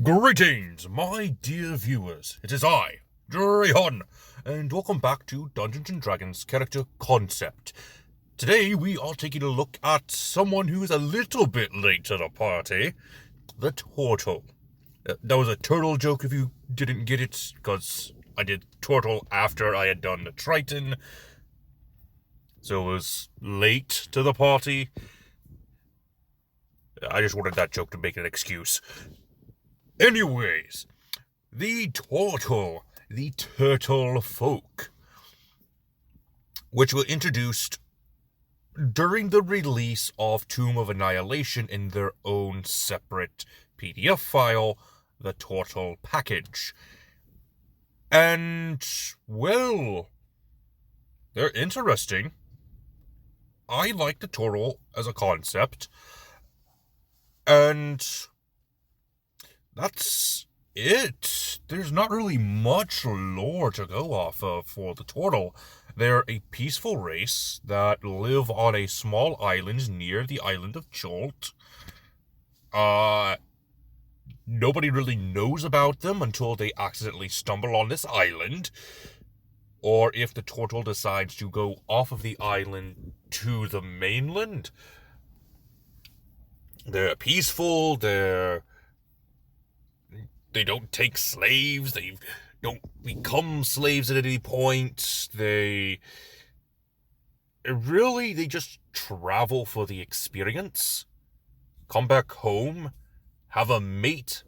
Greetings, my dear viewers. It is I, Druid, and welcome back to Dungeons & Dragons Character Concept. Today we are taking a look at someone who is a little bit late to the party, the Tortle. That was a turtle joke if you didn't get it, because I did Tortle after I had done the Triton, so it was late to the party. I just wanted that joke to make an excuse. Anyways, the Tortle, the turtle folk, which were introduced during the release of Tomb of Annihilation in their own separate PDF file, the Tortle package. And, well, they're interesting. I like the Tortle as a concept, and that's it. There's not really much lore to go off of for the Tortle. They're a peaceful race that live on a small island near the island of Chult. Nobody really knows about them until they accidentally stumble on this island, or if the Tortle decides to go off of the island to the mainland. They're peaceful, they don't take slaves, they don't become slaves at any point, they just travel for the experience, come back home, have a mate,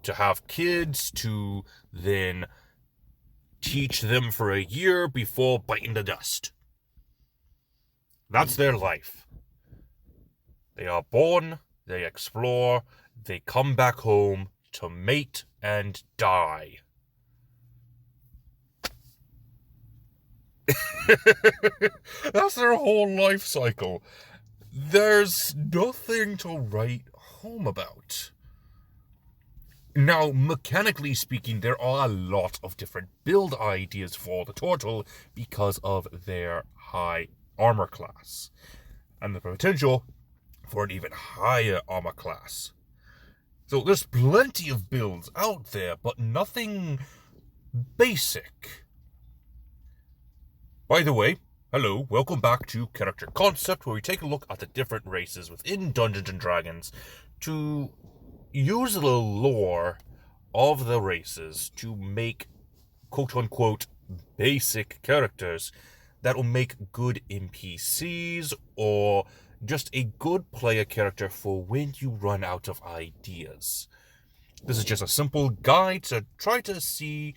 to have kids, to then teach them for a year before biting the dust. That's their life. They are born, they explore, they come back home to mate and die. That's their whole life cycle. There's nothing to write home about. Now, mechanically speaking, there are a lot of different build ideas for the Tortle because of their high armor class, and the potential for an even higher armor class. So there's plenty of builds out there, but nothing basic. By the way, hello, welcome back to Character Concept, where we take a look at the different races within Dungeons & Dragons to use the lore of the races to make quote-unquote basic characters that will make good NPCs or just a good player character for when you run out of ideas. This is just a simple guide to try to see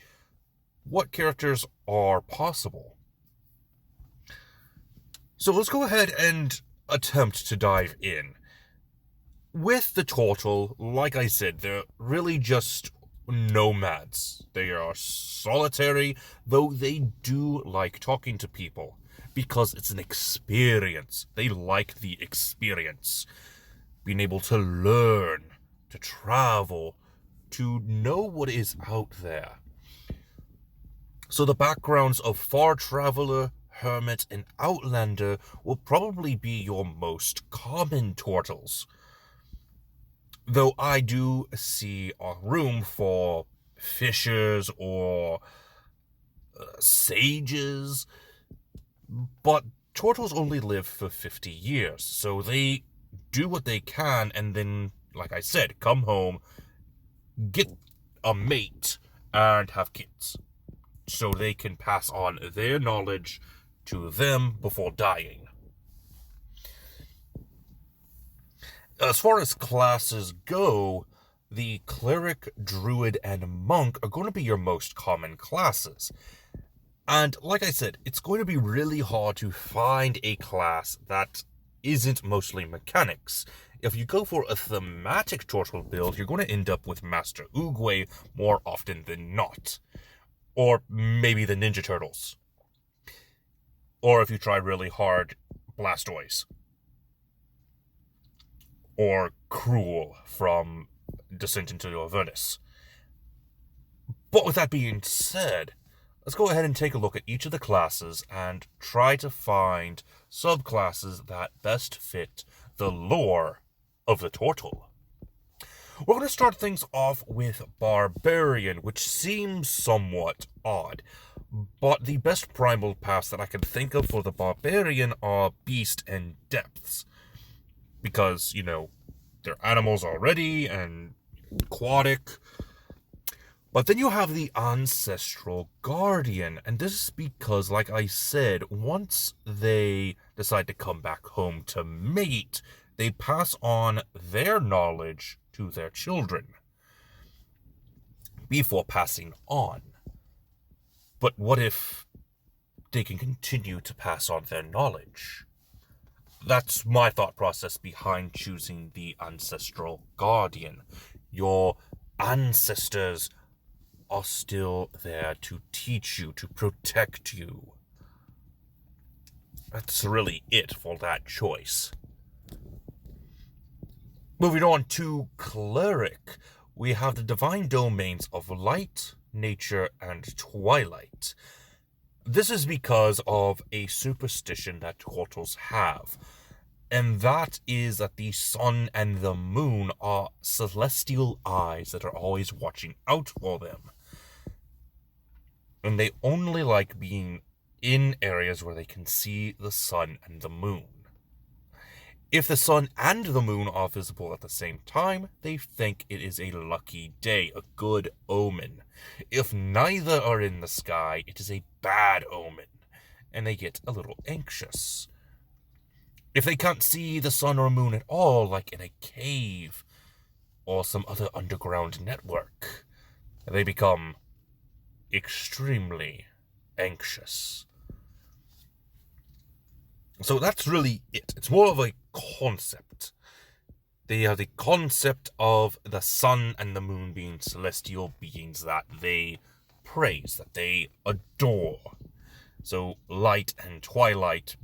what characters are possible. So let's go ahead and attempt to dive in. With the Tortle, like I said, they're really just nomads. They are solitary, though they do like talking to people, because it's an experience. They like the experience. Being able to learn, to travel, to know what is out there. So the backgrounds of Far Traveler, Hermit, and Outlander will probably be your most common Tortles. Though I do see a room for fishers or sages, but Tortles only live for 50 years, so they do what they can and then, like I said, come home, get a mate, and have kids, so they can pass on their knowledge to them before dying. As far as classes go, the Cleric, Druid, and Monk are going to be your most common classes. And like I said, it's going to be really hard to find a class that isn't mostly mechanics. If you go for a thematic Tortle build, you're going to end up with Master Oogway more often than not. Or maybe the Ninja Turtles. Or if you try really hard, Blastoise. Or Cruel from Descent into Avernus. But with that being said, let's go ahead and take a look at each of the classes and try to find subclasses that best fit the lore of the Tortle. We're going to start things off with Barbarian, which seems somewhat odd. But the best primal paths that I can think of for the Barbarian are Beast and Depths. Because, they're animals already, and aquatic. But then you have the Ancestral Guardian, and this is because, like I said, once they decide to come back home to mate, they pass on their knowledge to their children before passing on. But what if they can continue to pass on their knowledge? That's my thought process behind choosing the Ancestral Guardian. Your ancestors are still there to teach you, to protect you. That's really it for that choice. Moving on to Cleric, we have the divine domains of Light, Nature, and Twilight. This is because of a superstition that Tortles have, and that is that the sun and the moon are celestial eyes that are always watching out for them. And they only like being in areas where they can see the sun and the moon. If the sun and the moon are visible at the same time, they think it is a lucky day, a good omen. If neither are in the sky, it is a bad omen, and they get a little anxious. If they can't see the sun or moon at all, like in a cave or some other underground network, they become extremely anxious. So that's really it. It's more of a concept. They have the concept of the sun and the moon being celestial beings that they praise, that they adore. So light and twilight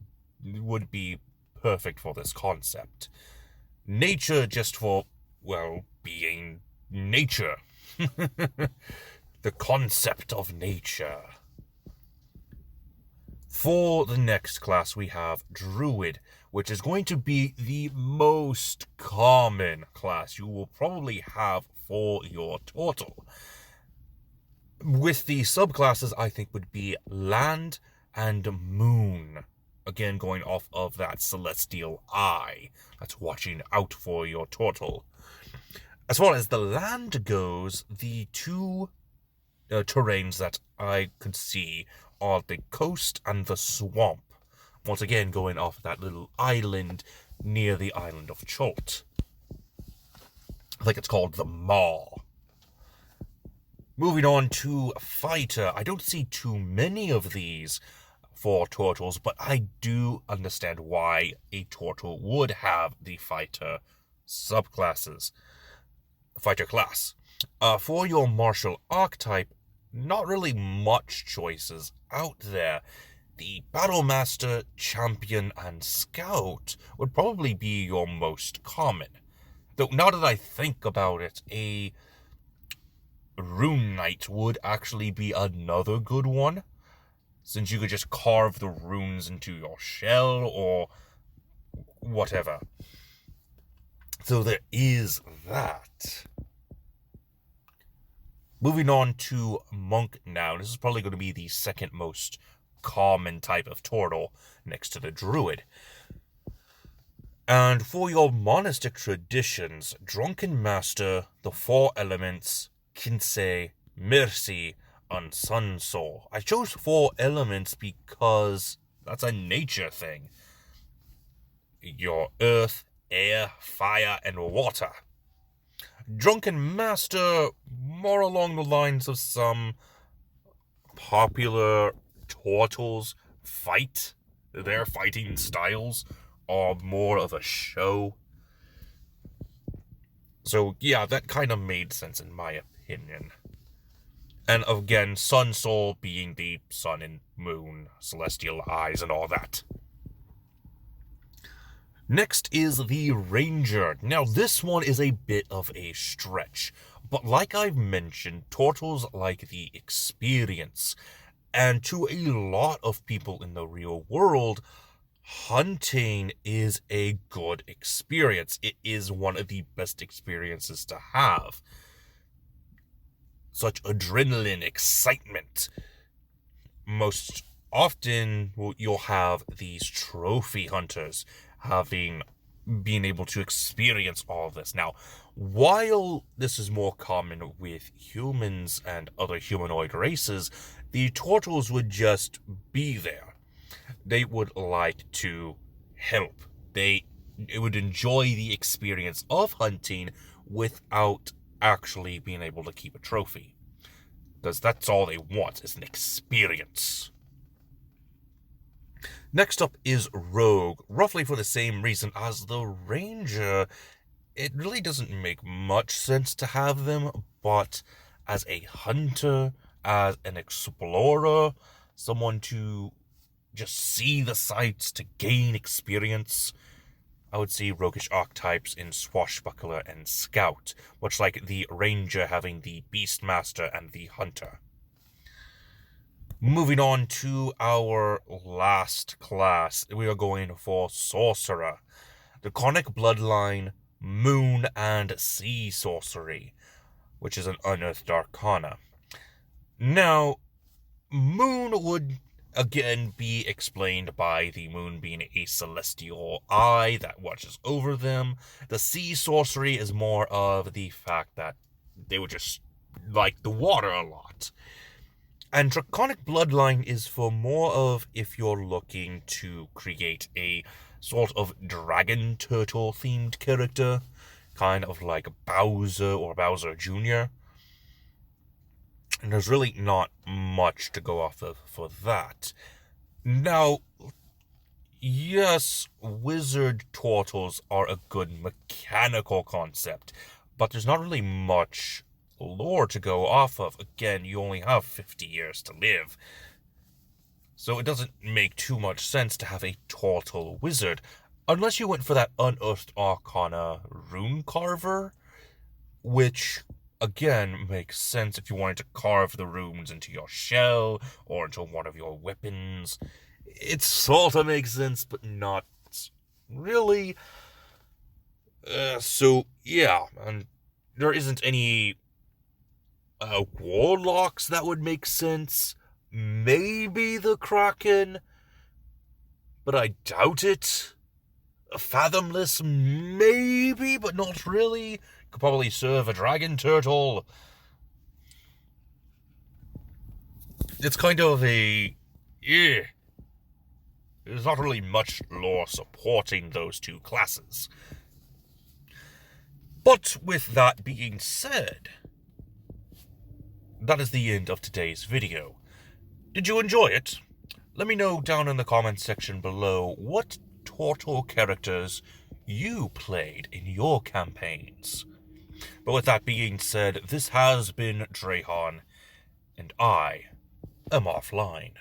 would be perfect for this concept. Nature just for, being nature. The concept of nature. For the next class, we have Druid, which is going to be the most common class you will probably have for your Tortle. With the subclasses, I think would be Land and Moon. Again, going off of that celestial eye that's watching out for your Tortle. As far as the land goes, the two terrains that I could see are the coast and the swamp. Once again, going off that little island near the island of Chult. I think it's called the Maw. Moving on to Fighter. I don't see too many of these for Tortles, but I do understand why a Tortle would have the Fighter subclasses. Fighter class. For your martial archetype, not really much choices out there. The Battlemaster, Champion, and Scout would probably be your most common. Though now that I think about it, a Rune Knight would actually be another good one, since you could just carve the runes into your shell or whatever. So there is that. Moving on to Monk now. This is probably going to be the second most common type of Tortle next to the Druid. And for your monastic traditions, Drunken Master, the Four Elements, Kinsei, Mercy, and Sun Soul. I chose Four Elements because that's a nature thing. Your earth, air, fire, and water. Drunken Master, more along the lines of some popular Tortles fight. Their fighting styles are more of a show. So yeah, that kind of made sense in my opinion. And again, Sun Soul being the sun and moon, celestial eyes, and all that. Next is the Ranger. Now, this one is a bit of a stretch, but like I've mentioned, Tortles like the experience, and to a lot of people in the real world, hunting is a good experience. It is one of the best experiences to have. Such adrenaline, excitement. Most often, you'll have these trophy hunters being able to experience all of this. Now, while this is more common with humans and other humanoid races, the Tortles would just be there. They would like to help. They would enjoy the experience of hunting without actually being able to keep a trophy. Because that's all they want, is an experience. Next up is Rogue, roughly for the same reason as the Ranger. It really doesn't make much sense to have them, but as a hunter, as an explorer, someone to just see the sights, to gain experience, I would see roguish archetypes in Swashbuckler and Scout, much like the Ranger having the Beastmaster and the Hunter. Moving on to our last class, we are going for Sorcerer. Draconic Bloodline, Moon and Sea Sorcery, which is an unearthed arcana. Now, Moon would again be explained by the moon being a celestial eye that watches over them. The sea sorcery is more of the fact that they would just like the water a lot. And Draconic Bloodline is for more of if you're looking to create a sort of dragon turtle themed character, kind of like Bowser or Bowser Jr. And there's really not much to go off of for that. Now, yes, wizard Tortles are a good mechanical concept, but there's not really much lore to go off of. Again, you only have 50 years to live. So it doesn't make too much sense to have a Tortle wizard, unless you went for that unearthed arcana rune carver, which again makes sense if you wanted to carve the runes into your shell or into one of your weapons. It sort of makes sense, but not really. So yeah, and there isn't any warlocks that would make sense. Maybe the Kraken, but I doubt it. Fathomless, maybe, but not really. Could probably serve a dragon turtle. It's kind of a... yeah. There's not really much lore supporting those two classes. But with that being said, that is the end of today's video. Did you enjoy it? Let me know down in the comments section below what Tortle characters you played in your campaigns. But with that being said, this has been Drahan, and I am offline.